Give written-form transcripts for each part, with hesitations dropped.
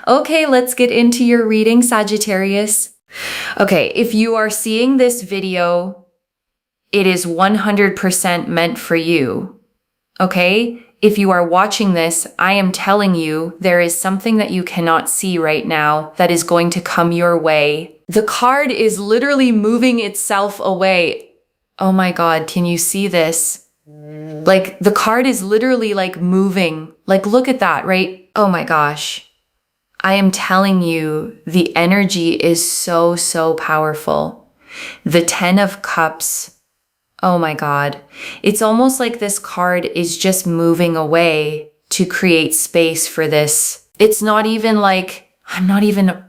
Okay, let's get into your reading, Sagittarius. Okay, if you are seeing this video, it is 100% meant for you. Okay? If you are watching this, I am telling you there is something that you cannot see right now that is going to come your way. The card is literally moving itself away. Oh my God, can you see this? Like the card is literally like moving. Like look at that, right? Oh my gosh. I am telling you, the energy is so, so powerful. The 10 of Cups. Oh my God. It's almost like this card is just moving away to create space for this. It's not even like,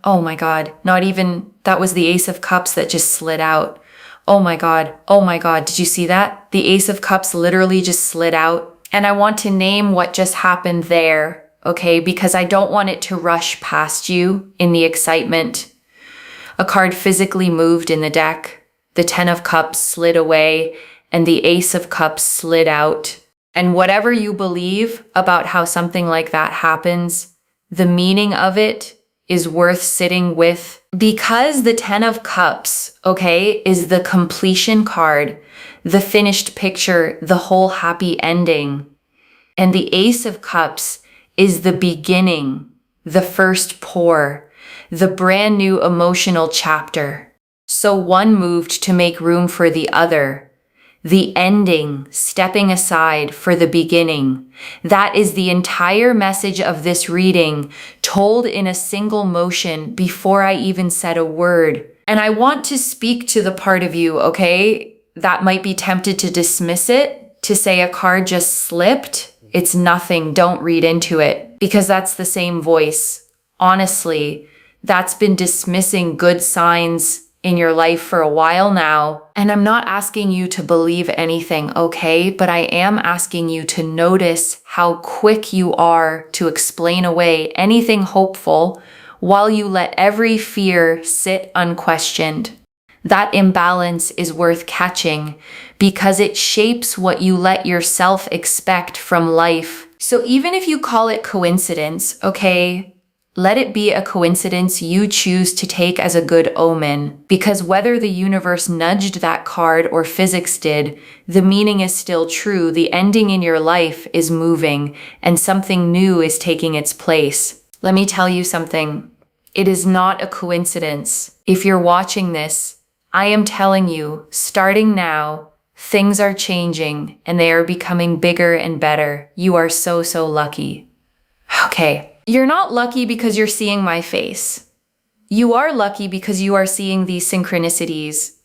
oh my God, not even, that was the Ace of Cups that just slid out. Oh my God, did you see that? The Ace of Cups literally just slid out. And I want to name what just happened there, okay? Because I don't want it to rush past you in the excitement. A card physically moved in the deck. The 10 of Cups slid away and the Ace of Cups slid out. And whatever you believe about how something like that happens, the meaning of it is worth sitting with, because the 10 of Cups, okay, is the completion card, the finished picture, the whole happy ending. And the Ace of Cups is the beginning, the first pour, the brand new emotional chapter. So one moved to make room for the other. The ending, stepping aside for the beginning. That is the entire message of this reading, told in a single motion before I even said a word. And I want to speak to the part of you, okay, that might be tempted to dismiss it, to say a card just slipped. It's nothing, don't read into it, because that's the same voice. Honestly, that's been dismissing good signs in your life for a while now. And I'm not asking you to believe anything, okay? But I am asking you to notice how quick you are to explain away anything hopeful while you let every fear sit unquestioned. That imbalance is worth catching because it shapes what you let yourself expect from life. So even if you call it coincidence, okay, let it be a coincidence you choose to take as a good omen, because whether the universe nudged that card or physics did, the meaning is still true. The ending in your life is moving and something new is taking its place. Let me tell you something. It is not a coincidence. If you're watching this, I am telling you, starting now, things are changing and they are becoming bigger and better. You are so, so lucky. Okay. You're not lucky because you're seeing my face. You are lucky because you are seeing these synchronicities,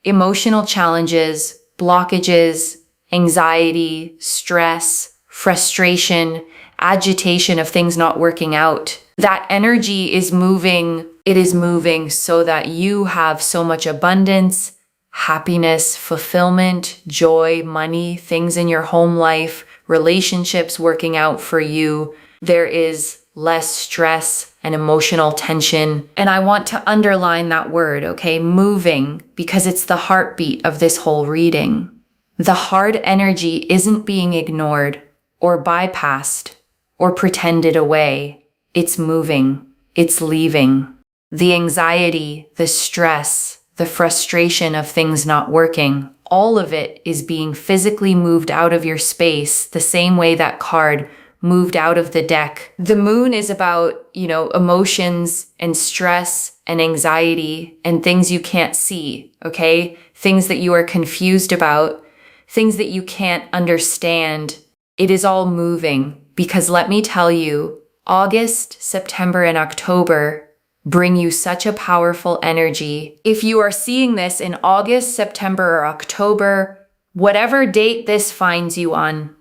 emotional challenges, blockages, anxiety, stress, frustration, agitation of things not working out. That energy is moving. It is moving so that you have so much abundance, happiness, fulfillment, joy, money, things in your home life, relationships working out for you. There is less stress and emotional tension. And I want to underline that word, okay? Moving, because it's the heartbeat of this whole reading. The hard energy isn't being ignored or bypassed or pretended away. It's moving. It's leaving. The anxiety, the stress, the frustration of things not working, all of it is being physically moved out of your space the same way that card moved out of the deck. The moon is about, emotions and stress and anxiety and things you can't see, okay? Things that you are confused about, things that you can't understand. It is all moving because let me tell you, August, September, and October bring you such a powerful energy. If you are seeing this in August, September, or October, whatever date this finds you on,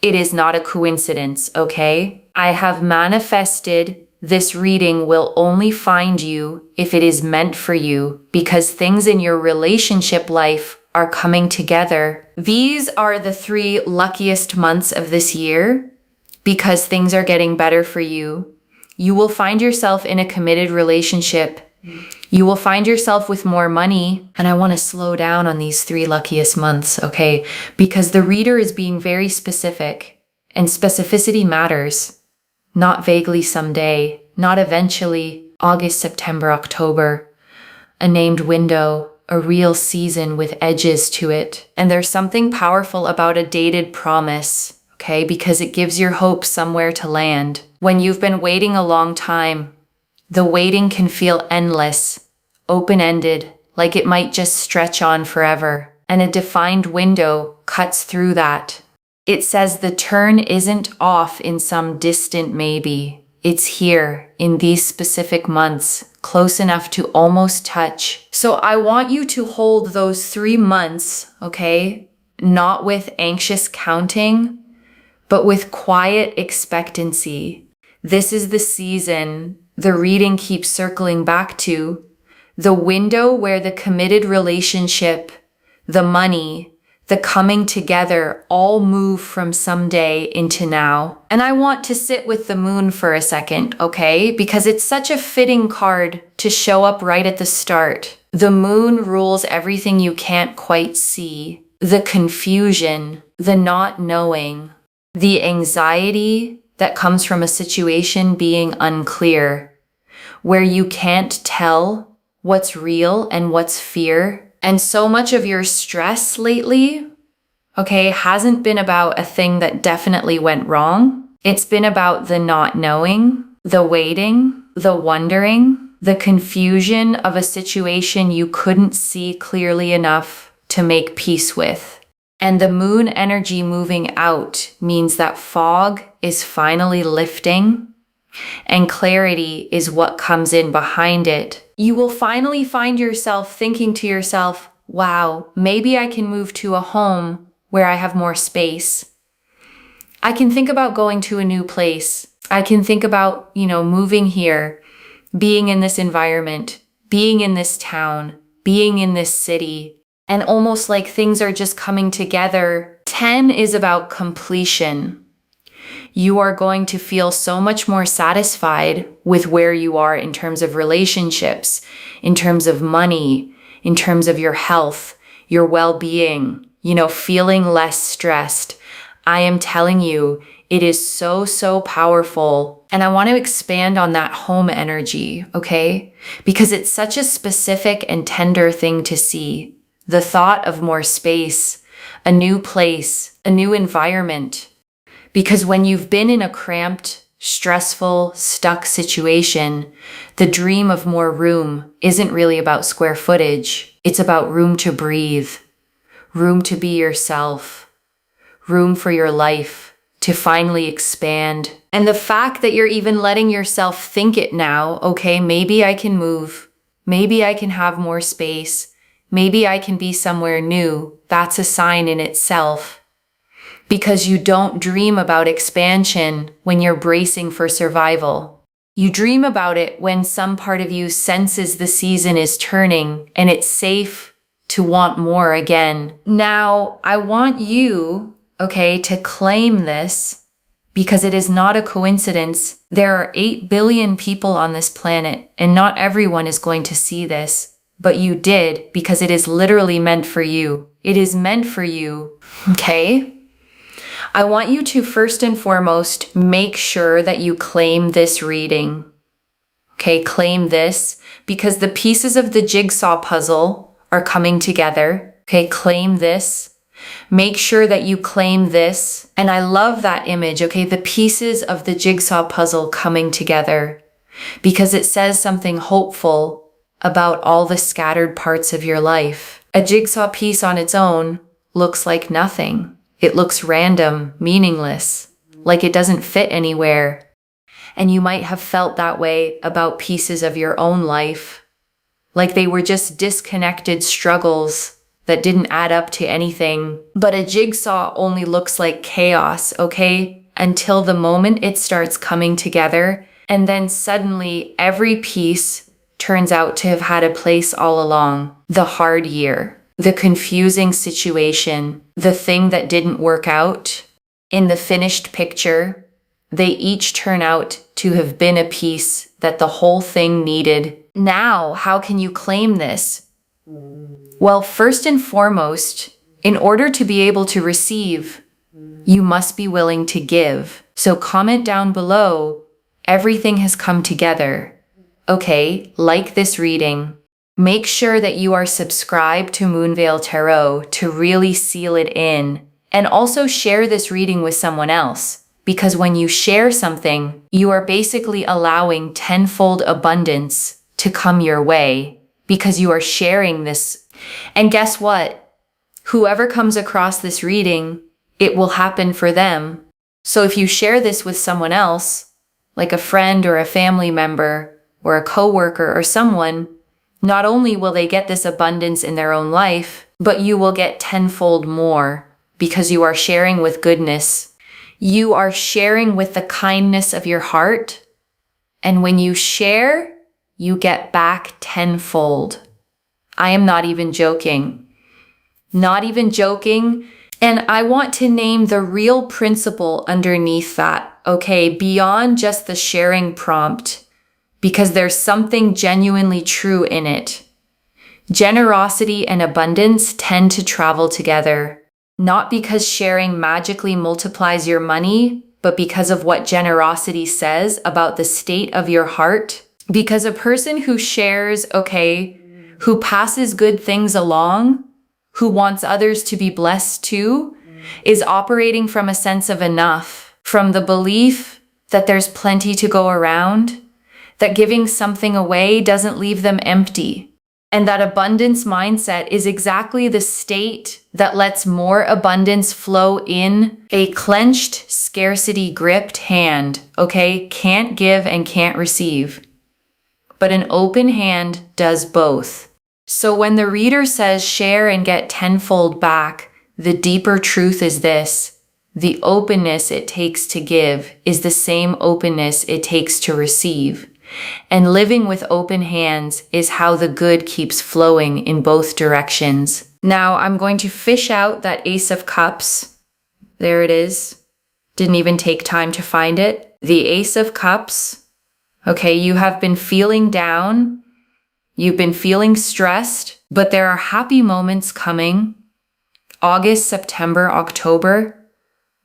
it is not a coincidence, okay? I have manifested this reading will only find you if it is meant for you, because things in your relationship life are coming together. These are the 3 luckiest months of this year because things are getting better for you. You will find yourself in a committed relationship. You will find yourself with more money. And I want to slow down on these 3 luckiest months, okay? Because the reader is being very specific, and specificity matters. Not vaguely someday, not eventually, August, September, October. A named window, a real season with edges to it. And there's something powerful about a dated promise, okay? Because it gives your hope somewhere to land. When you've been waiting a long time, the waiting can feel endless, open-ended, like it might just stretch on forever. And a defined window cuts through that. It says the turn isn't off in some distant maybe. It's here in these specific months, close enough to almost touch. So I want you to hold those 3 months, okay? Not with anxious counting, but with quiet expectancy. This is the season the reading keeps circling back to, the window where the committed relationship, the money, the coming together all move from someday into now. And I want to sit with the moon for a second, okay? Because it's such a fitting card to show up right at the start. The moon rules everything you can't quite see. The confusion, the not knowing, the anxiety that comes from a situation being unclear, where you can't tell what's real and what's fear. And so much of your stress lately, okay, hasn't been about a thing that definitely went wrong. It's been about the not knowing, the waiting, the wondering, the confusion of a situation you couldn't see clearly enough to make peace with. And the moon energy moving out means that fog is finally lifting, and clarity is what comes in behind it. You will finally find yourself thinking to yourself, wow, maybe I can move to a home where I have more space. I can think about going to a new place. I can think about, moving here, being in this environment, being in this town, being in this city, and almost like things are just coming together. 10 is about completion. You are going to feel so much more satisfied with where you are in terms of relationships, in terms of money, in terms of your health, your well-being, feeling less stressed. I am telling you, it is so, so powerful. And I want to expand on that home energy, okay? Because it's such a specific and tender thing to see. The thought of more space, a new place, a new environment. Because when you've been in a cramped, stressful, stuck situation, the dream of more room isn't really about square footage. It's about room to breathe, room to be yourself, room for your life to finally expand. And the fact that you're even letting yourself think it now, okay, maybe I can move, maybe I can have more space, maybe I can be somewhere new, that's a sign in itself. Because you don't dream about expansion when you're bracing for survival. You dream about it when some part of you senses the season is turning and it's safe to want more again. Now, I want you, okay, to claim this because it is not a coincidence. There are 8 billion people on this planet and not everyone is going to see this, but you did because it is literally meant for you. It is meant for you, okay? I want you to first and foremost make sure that you claim this reading. Okay, claim this because the pieces of the jigsaw puzzle are coming together. Okay, claim this. Make sure that you claim this. And I love that image, okay, the pieces of the jigsaw puzzle coming together because it says something hopeful about all the scattered parts of your life. A jigsaw piece on its own looks like nothing. It looks random, meaningless, like it doesn't fit anywhere. And you might have felt that way about pieces of your own life, like they were just disconnected struggles that didn't add up to anything. But a jigsaw only looks like chaos, okay? Until the moment it starts coming together, and then suddenly every piece turns out to have had a place all along. The hard year, the confusing situation, the thing that didn't work out. In the finished picture, they each turn out to have been a piece that the whole thing needed. Now, how can you claim this? Well, first and foremost, in order to be able to receive, you must be willing to give. So comment down below Everything has come together. Okay, like this reading. Make sure that you are subscribed to Moonveil Tarot to really seal it in. And also share this reading with someone else. Because when you share something, you are basically allowing tenfold abundance to come your way. Because you are sharing this. And guess what? Whoever comes across this reading, it will happen for them. So if you share this with someone else, like a friend or a family member or a coworker or someone, not only will they get this abundance in their own life, but you will get tenfold more because you are sharing with goodness. You are sharing with the kindness of your heart. And when you share, you get back tenfold. I am not even joking. Not even joking. And I want to name the real principle underneath that, okay, beyond just the sharing prompt, because there's something genuinely true in it. Generosity and abundance tend to travel together, not because sharing magically multiplies your money, but because of what generosity says about the state of your heart. Because a person who shares, okay, who passes good things along, who wants others to be blessed too, is operating from a sense of enough, from the belief that there's plenty to go around, that giving something away doesn't leave them empty, and that abundance mindset is exactly the state that lets more abundance flow in a clenched, scarcity-gripped hand, okay? Can't give and can't receive. But an open hand does both. So when the reader says share and get tenfold back, the deeper truth is this: the openness it takes to give is the same openness it takes to receive. And living with open hands is how the good keeps flowing in both directions. Now I'm going to fish out that Ace of Cups. There it is. Didn't even take time to find it. The Ace of Cups. Okay, you have been feeling down. You've been feeling stressed, but there are happy moments coming. August, September, October.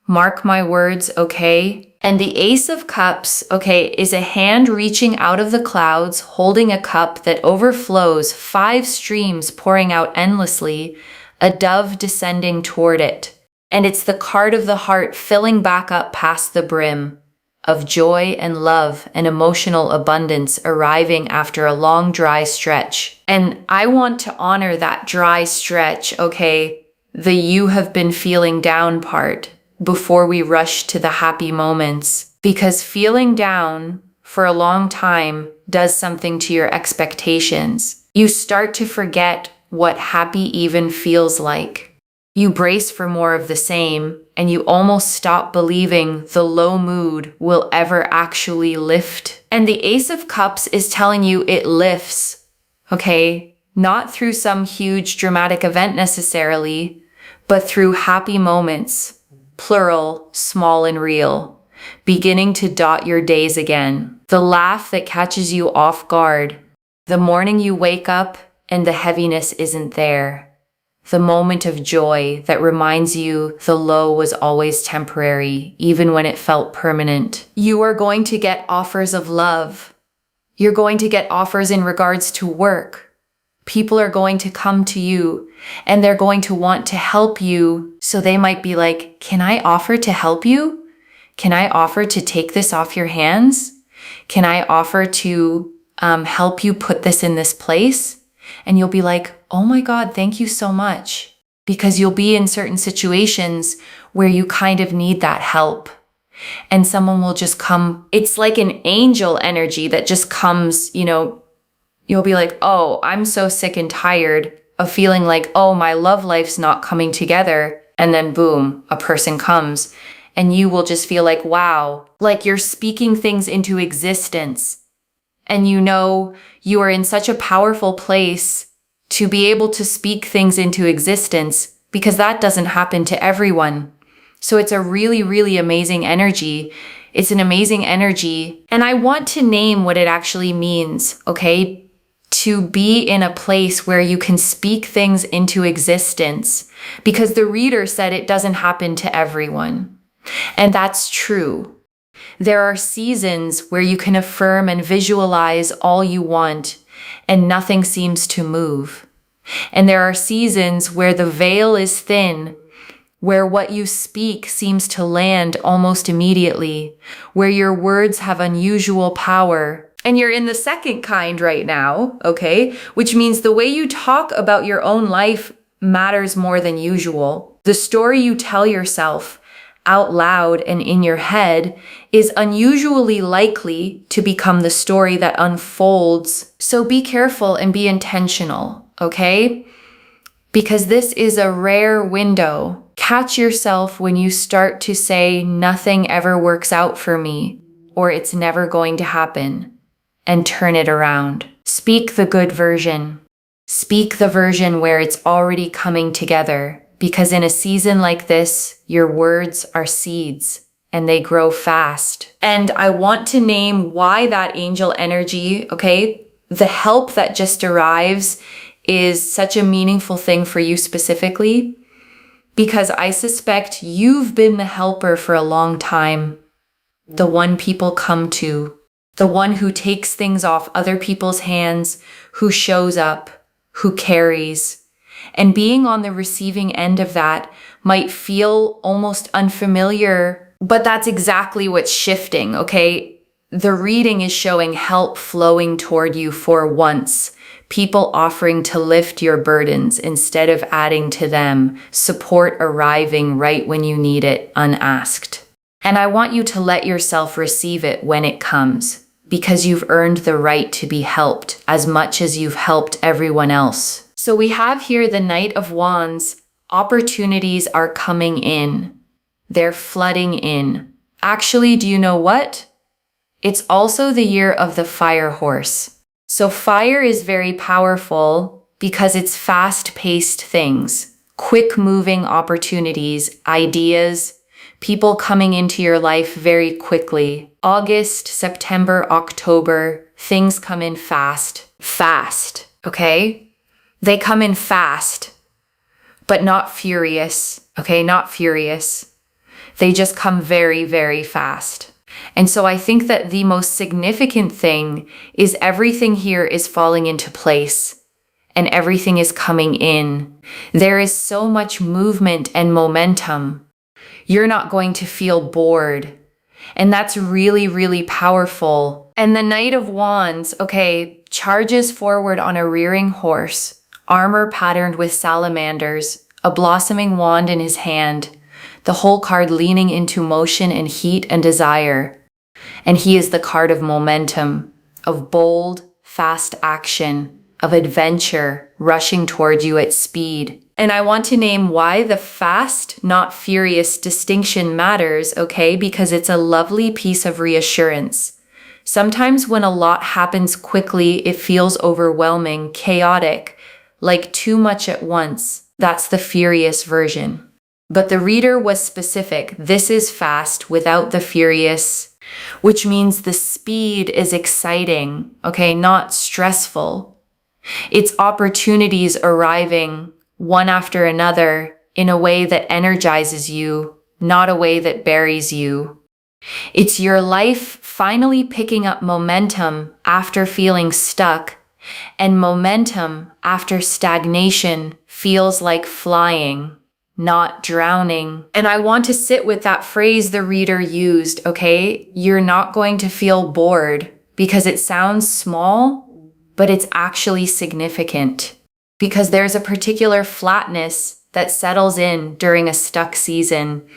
Mark my words, okay? And the Ace of Cups, okay, is a hand reaching out of the clouds, holding a cup that overflows, 5 streams pouring out endlessly, a dove descending toward it. And it's the card of the heart filling back up past the brim, of joy and love and emotional abundance arriving after a long dry stretch. And I want to honor that dry stretch, okay? The you have been feeling down part before we rush to the happy moments. Because feeling down for a long time does something to your expectations. You start to forget what happy even feels like. You brace for more of the same, and you almost stop believing the low mood will ever actually lift. And the Ace of Cups is telling you it lifts, okay? Not through some huge dramatic event necessarily, but through happy moments, plural, small and real, beginning to dot your days again. The laugh that catches you off guard, the morning you wake up and the heaviness isn't there. The moment of joy that reminds you the low was always temporary, even when it felt permanent. You are going to get offers of love. You're going to get offers in regards to work. People are going to come to you and they're going to want to help you. So they might be like, can I offer to help you? Can I offer to take this off your hands? Can I offer to help you put this in this place? And you'll be like, oh my God, thank you so much. Because you'll be in certain situations where you kind of need that help. And someone will just come. It's like an angel energy that just comes, you know, you'll be like, oh, I'm so sick and tired of feeling like, oh, my love life's not coming together. And then boom, a person comes and you will just feel like, wow, like you're speaking things into existence. And you know, you are in such a powerful place to be able to speak things into existence because that doesn't happen to everyone. So it's a really, really amazing energy. It's an amazing energy. And I want to name what it actually means, okay? To be in a place where you can speak things into existence because the reader said it doesn't happen to everyone. And that's true. There are seasons where you can affirm and visualize all you want, and nothing seems to move. And there are seasons where the veil is thin, where what you speak seems to land almost immediately, where your words have unusual power. And you're in the second kind right now, okay? Which means the way you talk about your own life matters more than usual. The story you tell yourself out loud and in your head is unusually likely to become the story that unfolds. So be careful and be intentional, okay? Because this is a rare window. Catch yourself when you start to say, nothing ever works out for me, or it's never going to happen, and turn it around. Speak the good version. Speak the version where it's already coming together, because in a season like this, your words are seeds and they grow fast. And I want to name why that angel energy, okay, the help that just arrives is such a meaningful thing for you specifically, because I suspect you've been the helper for a long time, the one people come to, the one who takes things off other people's hands, who shows up, who carries. And being on the receiving end of that might feel almost unfamiliar, but that's exactly what's shifting, okay? The reading is showing help flowing toward you for once. People offering to lift your burdens instead of adding to them, support arriving right when you need it, unasked. And I want you to let yourself receive it when it comes, because you've earned the right to be helped as much as you've helped everyone else. So we have here the Knight of Wands. Opportunities are coming in. They're flooding in. Actually, do you know what? It's also the year of the fire horse. So fire is very powerful because it's fast-paced things, quick-moving opportunities, ideas, people coming into your life very quickly. August, September, October, things come in fast, okay? They come in fast, but not furious, okay? Not furious. They just come very, very fast. And so I think that the most significant thing is everything here is falling into place and everything is coming in. There is so much movement and momentum. You're not going to feel bored. And that's really, really powerful. And the Knight of Wands, okay, charges forward on a rearing horse, armor patterned with salamanders, a blossoming wand in his hand, the whole card leaning into motion and heat and desire. And he is the card of momentum, of bold, fast action, of adventure, rushing toward you at speed. And I want to name why the fast, not furious distinction matters, okay? Because it's a lovely piece of reassurance. Sometimes when a lot happens quickly, it feels overwhelming, chaotic, like too much at once. That's the furious version. But the reader was specific. This is fast without the furious, which means the speed is exciting, okay, not stressful. It's opportunities arriving one after another in a way that energizes you, not a way that buries you. It's your life finally picking up momentum after feeling stuck, and momentum after stagnation feels like flying, not drowning. And I want to sit with that phrase the reader used, okay? You're not going to feel bored because it sounds small, but it's actually significant. Because there's a particular flatness that settles in during a stuck season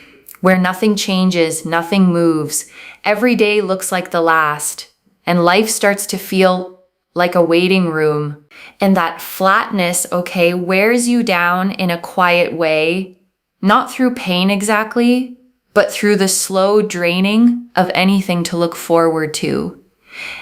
where nothing changes, nothing moves. Every day looks like the last, and life starts to feel like a waiting room. And that flatness, okay, wears you down in a quiet way, not through pain exactly, but through the slow draining of anything to look forward to.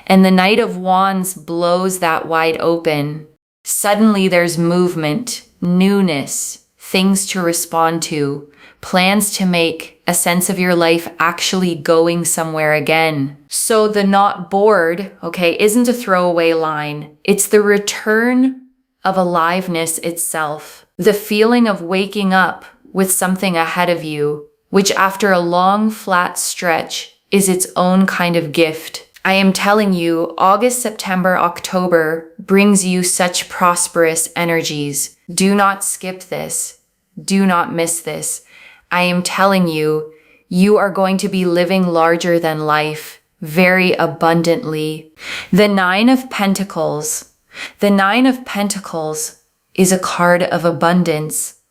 And the Knight of Wands blows that wide open. Suddenly there's movement, newness, things to respond to, plans to make, a sense of your life actually going somewhere again. So the not bored, okay, isn't a throwaway line. It's the return of aliveness itself. The feeling of waking up with something ahead of you, which after a long, flat stretch is its own kind of gift. I am telling you, August, September, October brings you such prosperous energies. Do not skip this. Do not miss this. I am telling you, you are going to be living larger than life, very abundantly. The Nine of Pentacles. The Nine of Pentacles is a card of abundance.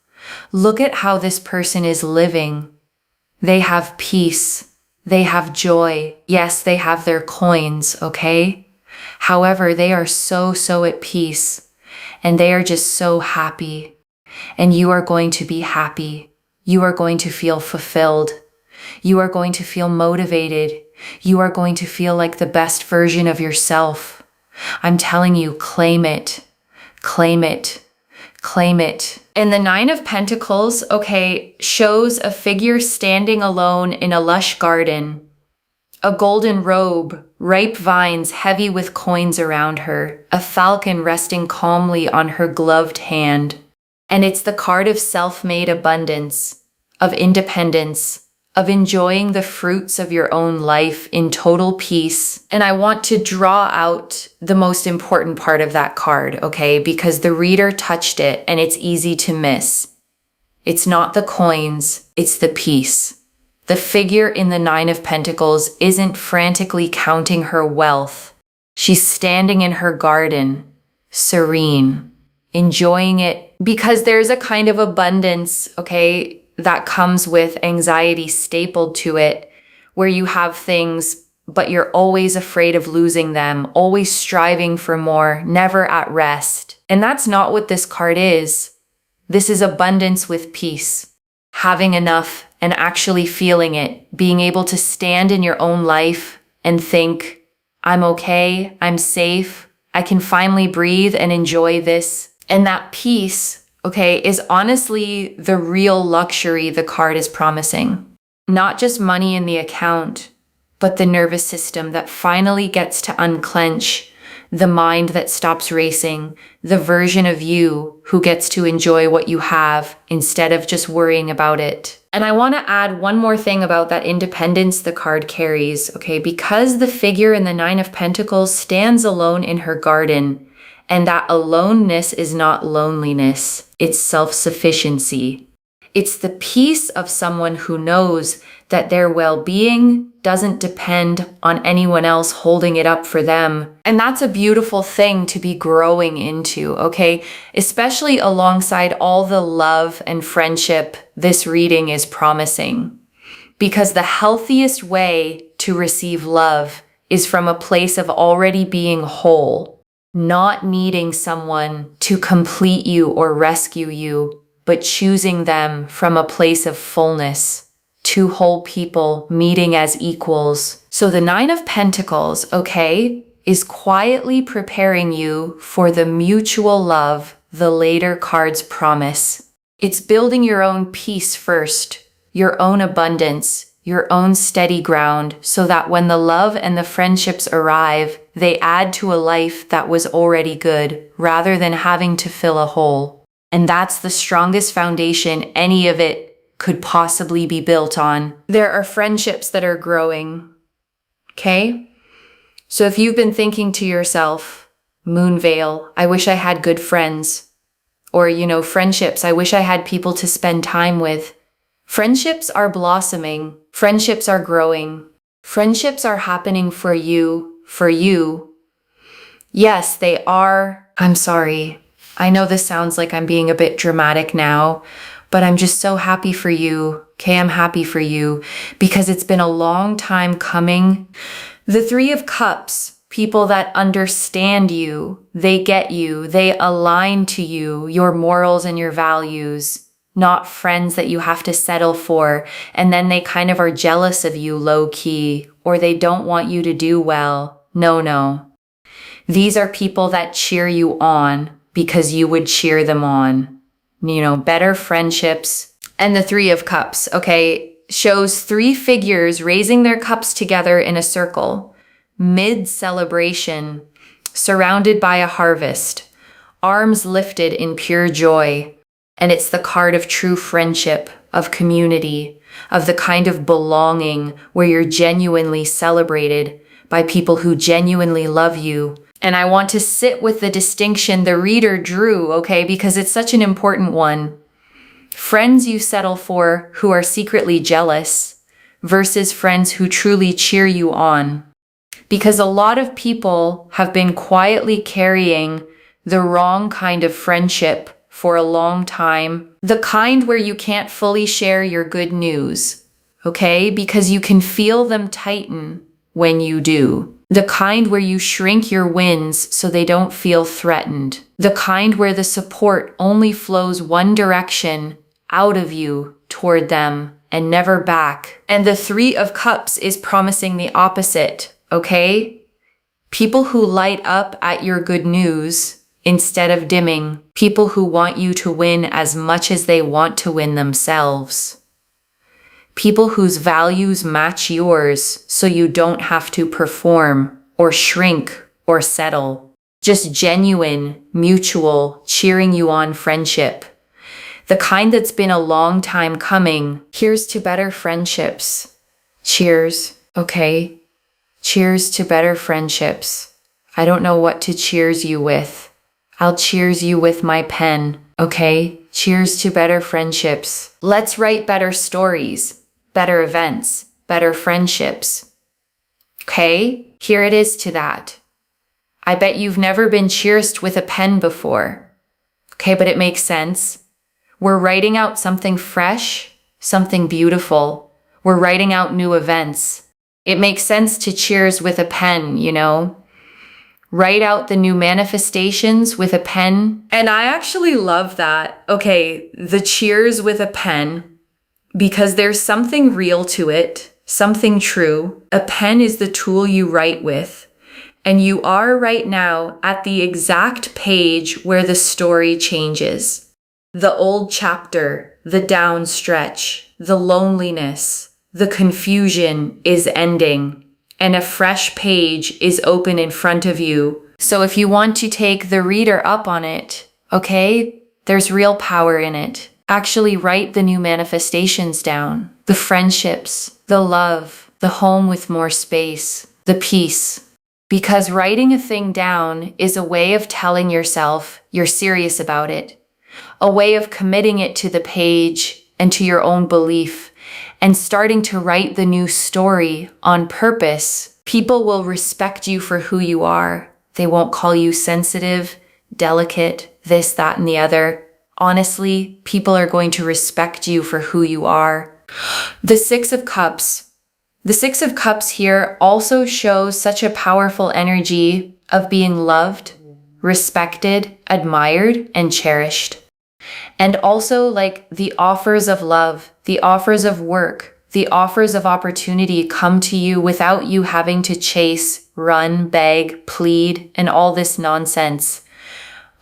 Look at how this person is living. They have peace. They have joy. Yes, they have their coins, okay? However, they are so at peace, and they are just so happy. And you are going to be happy. You are going to feel fulfilled. You are going to feel motivated. You are going to feel like the best version of yourself. I'm telling you, claim it. Claim it. Claim it. And the Nine of Pentacles, okay, shows a figure standing alone in a lush garden. A golden robe, ripe vines heavy with coins around her, a falcon resting calmly on her gloved hand. And it's the card of self-made abundance, of independence, of enjoying the fruits of your own life in total peace. And I want to draw out the most important part of that card, okay? Because the reader touched it and it's easy to miss. It's not the coins, it's the peace. The figure in the Nine of Pentacles isn't frantically counting her wealth. She's standing in her garden, serene, enjoying it, because there's a kind of abundance, okay, that comes with anxiety stapled to it, where you have things, but you're always afraid of losing them, always striving for more, never at rest. And that's not what this card is. This is abundance with peace, having enough and actually feeling it, being able to stand in your own life and think, I'm okay, I'm safe, I can finally breathe and enjoy this. And that peace, okay, is honestly the real luxury the card is promising. Not just money in the account, but the nervous system that finally gets to unclench, the mind that stops racing, the version of you who gets to enjoy what you have instead of just worrying about it. And I want to add one more thing about that independence the card carries, okay, because the figure in the Nine of Pentacles stands alone in her garden. And that aloneness is not loneliness, it's self-sufficiency. It's the peace of someone who knows that their well-being doesn't depend on anyone else holding it up for them. And that's a beautiful thing to be growing into, okay? Especially alongside all the love and friendship this reading is promising. Because the healthiest way to receive love is from a place of already being whole. Not needing someone to complete you or rescue you, but choosing them from a place of fullness. Two whole people meeting as equals. So the Nine of Pentacles, okay, is quietly preparing you for the mutual love the later cards promise. It's building your own peace first, your own abundance, your own steady ground, so that when the love and the friendships arrive, they add to a life that was already good, rather than having to fill a hole. And that's the strongest foundation any of it could possibly be built on. There are friendships that are growing, okay? So if you've been thinking to yourself, Moonveil, I wish I had good friends, or, friendships, I wish I had people to spend time with. Friendships are blossoming. Friendships are growing. Friendships are happening for you. Yes, they are. I'm sorry. I know this sounds like I'm being a bit dramatic now, but I'm just so happy for you. Okay, I'm happy for you because it's been a long time coming. The Three of Cups, people that understand you, they get you, they align to you, your morals and your values. Not friends that you have to settle for, and then they kind of are jealous of you low-key, or they don't want you to do well. No. These are people that cheer you on because you would cheer them on. Better friendships. And the Three of Cups, okay, shows three figures raising their cups together in a circle, mid-celebration, surrounded by a harvest, arms lifted in pure joy. And it's the card of true friendship, of community, of the kind of belonging where you're genuinely celebrated by people who genuinely love you. And I want to sit with the distinction the reader drew, okay, because it's such an important one. Friends you settle for who are secretly jealous versus friends who truly cheer you on. Because a lot of people have been quietly carrying the wrong kind of friendship for a long time. The kind where you can't fully share your good news, okay? Because you can feel them tighten when you do. The kind where you shrink your wins so they don't feel threatened. The kind where the support only flows one direction, out of you toward them and never back. And the Three of Cups is promising the opposite, okay? People who light up at your good news instead of dimming. People who want you to win as much as they want to win themselves. People whose values match yours so you don't have to perform or shrink or settle. Just genuine, mutual, cheering you on friendship. The kind that's been a long time coming. Here's to better friendships. Cheers, okay? Cheers to better friendships. I don't know what to cheers you with. I'll cheers you with my pen, okay? Cheers to better friendships. Let's write better stories, better events, better friendships. Okay? Here it is to that. I bet you've never been cheersed with a pen before. Okay, but it makes sense. We're writing out something fresh, something beautiful. We're writing out new events. It makes sense to cheers with a pen, you know? Write out the new manifestations with a pen. And I actually love that. Okay, the cheers with a pen, because there's something real to it, something true. A pen is the tool you write with. And you are right now at the exact page where the story changes. The old chapter, the down stretch, the loneliness, the confusion is ending, and a fresh page is open in front of you. So if you want to take the reader up on it, okay, there's real power in it. Actually write the new manifestations down, the friendships, the love, the home with more space, the peace. Because writing a thing down is a way of telling yourself you're serious about it. A way of committing it to the page and to your own belief and starting to write the new story on purpose. People will respect you for who you are. They won't call you sensitive, delicate, this, that, and the other. Honestly, people are going to respect you for who you are. The Six of Cups. The Six of Cups here also shows such a powerful energy of being loved, respected, admired, and cherished. And also like the offers of love, the offers of work, the offers of opportunity come to you without you having to chase, run, beg, plead, and all this nonsense.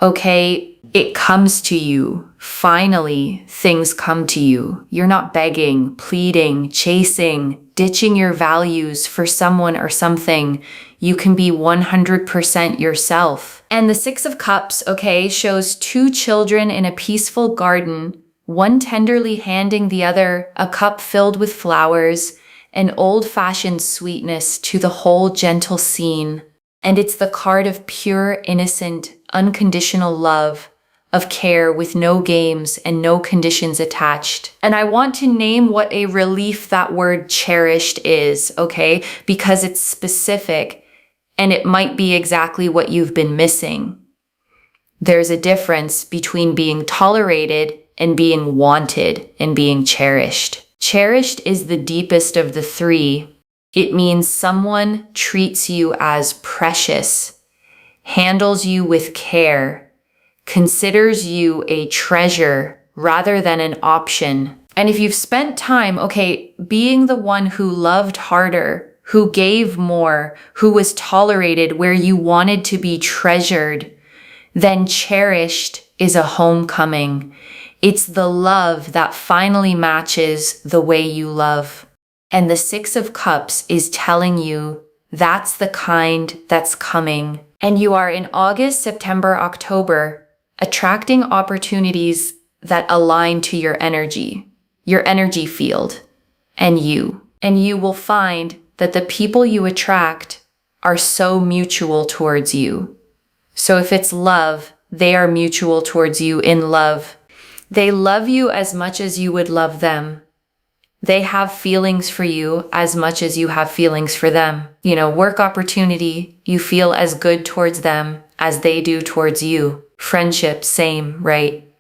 Okay, it comes to you. Finally, things come to you. You're not begging, pleading, chasing, ditching your values for someone or something. You can be 100% yourself. And the Six of Cups, okay, shows two children in a peaceful garden, one tenderly handing the other a cup filled with flowers, an old-fashioned sweetness to the whole gentle scene. And it's the card of pure, innocent, unconditional love, of care with no games and no conditions attached. And I want to name what a relief that word cherished is, okay? Because it's specific and it might be exactly what you've been missing. There's a difference between being tolerated and being wanted and being cherished. Cherished is the deepest of the three. It means someone treats you as precious, handles you with care, considers you a treasure rather than an option. And if you've spent time, okay, being the one who loved harder, who gave more, who was tolerated where you wanted to be treasured, then cherished is a homecoming. It's the love that finally matches the way you love. And the Six of Cups is telling you that's the kind that's coming. And you are in August, September, October, attracting opportunities that align to your energy. your energy field, and you. And you will find that the people you attract are so mutual towards you. So if it's love, they are mutual towards you in love. They love you as much as you would love them. They have feelings for you as much as you have feelings for them. Work opportunity, you feel as good towards them as they do towards you. Friendship, same, right?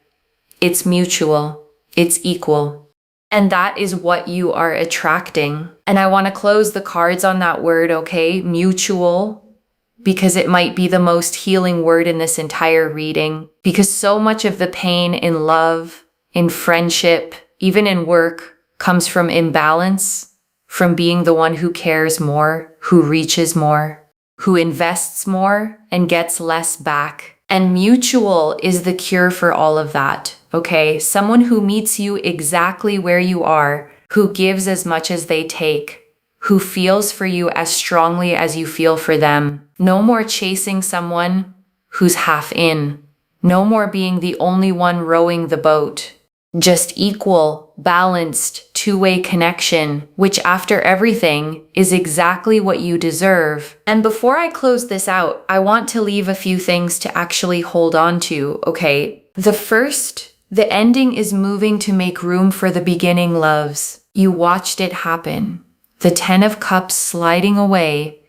It's mutual. It's equal. And that is what you are attracting. And I want to close the cards on that word, okay? Mutual, because it might be the most healing word in this entire reading. Because so much of the pain in love, in friendship, even in work, comes from imbalance, from being the one who cares more, who reaches more, who invests more and gets less back. And mutual is the cure for all of that, okay? Someone who meets you exactly where you are, who gives as much as they take, who feels for you as strongly as you feel for them. No more chasing someone who's half in. No more being the only one rowing the boat. Just equal, balanced, two-way connection, which after everything is exactly what you deserve. And before I close this out, I want to leave a few things to actually hold on to, okay? The ending is moving to make room for the beginning, loves. You watched it happen. The 10 of Cups sliding away,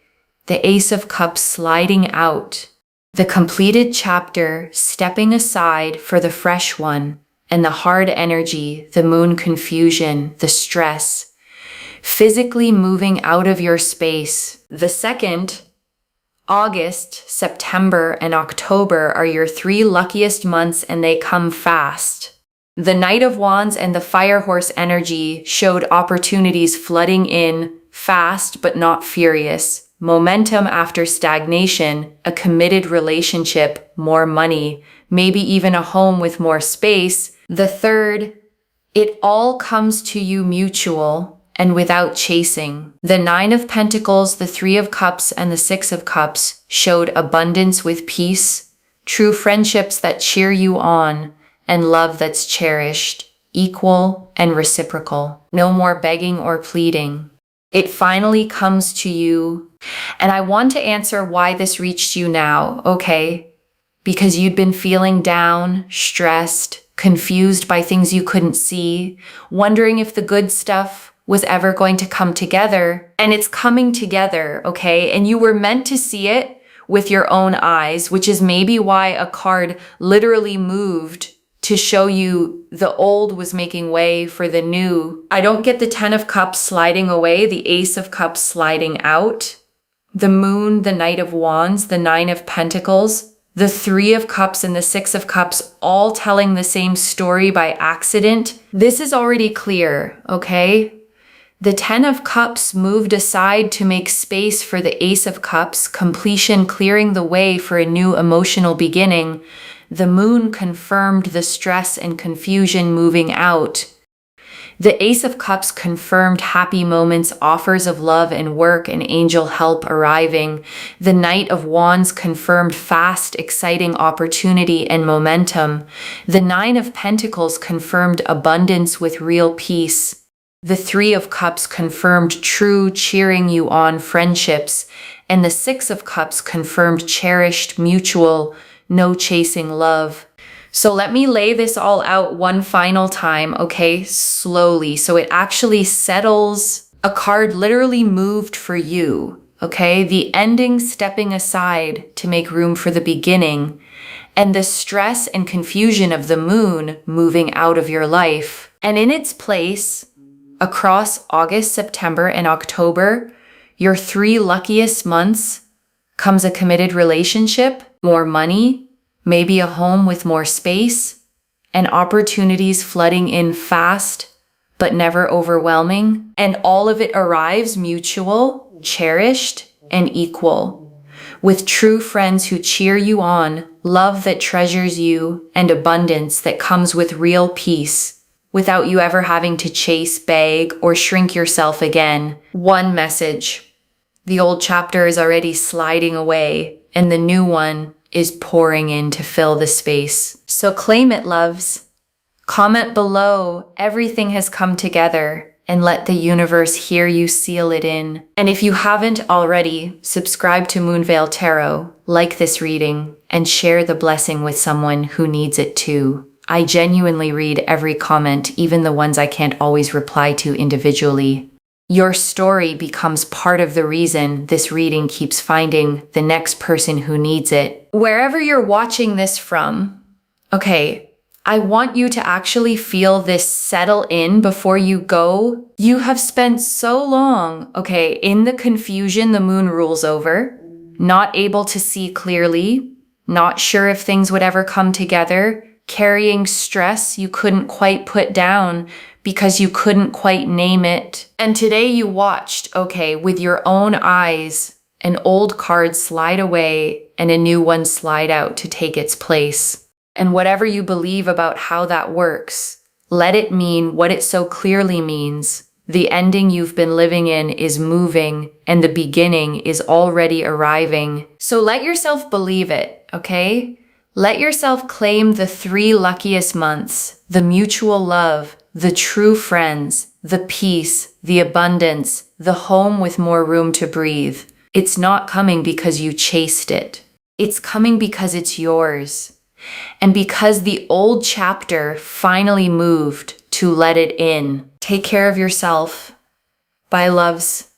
the Ace of Cups sliding out, the completed chapter stepping aside for the fresh one, and the hard energy, the moon confusion, the stress, physically moving out of your space. The second, August, September, and October are your 3 luckiest months, and they come fast. The Knight of Wands and the Fire Horse energy showed opportunities flooding in, fast but not furious. Momentum after stagnation, a committed relationship, more money, maybe even a home with more space. The third, it all comes to you mutual and without chasing. The 9 of Pentacles, the 3 of Cups, and the 6 of Cups showed abundance with peace, true friendships that cheer you on, and love that's cherished, equal and reciprocal. No more begging or pleading. It finally comes to you. And I want to answer why this reached you now, okay? Because you'd been feeling down, stressed, confused by things you couldn't see, wondering if the good stuff was ever going to come together. And it's coming together, okay? And you were meant to see it with your own eyes, which is maybe why a card literally moved to show you the old was making way for the new. I don't get the 10 of Cups sliding away, the Ace of Cups sliding out, the Moon, the Knight of Wands, the 9 of Pentacles, the 3 of Cups, and the 6 of Cups all telling the same story by accident. This is already clear, okay? The 10 of Cups moved aside to make space for the Ace of Cups, completion clearing the way for a new emotional beginning. The Moon confirmed the stress and confusion moving out. The Ace of Cups confirmed happy moments, offers of love and work, and angel help arriving. The Knight of Wands confirmed fast, exciting opportunity and momentum. The 9 of Pentacles confirmed abundance with real peace. The 3 of Cups confirmed true, cheering you on friendships. And the 6 of Cups confirmed cherished, mutual, no chasing love. So let me lay this all out one final time, okay? Slowly. So it actually settles. A card literally moved for you, okay? The ending stepping aside to make room for the beginning, and the stress and confusion of the moon moving out of your life. And in its place, across August, September, and October, your 3 luckiest months, comes a committed relationship, more money, maybe a home with more space, and opportunities flooding in fast, but never overwhelming. And all of it arrives mutual, cherished, and equal, with true friends who cheer you on, love that treasures you, and abundance that comes with real peace, without you ever having to chase, beg, or shrink yourself again. One message. The old chapter is already sliding away, and the new one is pouring in to fill the space. So claim it, loves. Comment below, everything has come together, and let the universe hear you seal it in. And if you haven't already, subscribe to Moonveil Tarot, like this reading, and share the blessing with someone who needs it too. I genuinely read every comment, even the ones I can't always reply to individually. Your story becomes part of the reason this reading keeps finding the next person who needs it. Wherever you're watching this from, okay, I want you to actually feel this settle in before you go. You have spent so long, okay, in the confusion the moon rules over, not able to see clearly, not sure if things would ever come together, carrying stress you couldn't quite put down because you couldn't quite name it. And today you watched, okay, with your own eyes, an old card slide away and a new one slide out to take its place. And whatever you believe about how that works, let it mean what it so clearly means. The ending you've been living in is moving, and the beginning is already arriving. So let yourself believe it, okay? Let yourself claim the 3 luckiest months, the mutual love, the true friends, the peace, the abundance, the home with more room to breathe. It's not coming because you chased it. It's coming because it's yours. And because the old chapter finally moved to let it in. Take care of yourself. Bye, loves.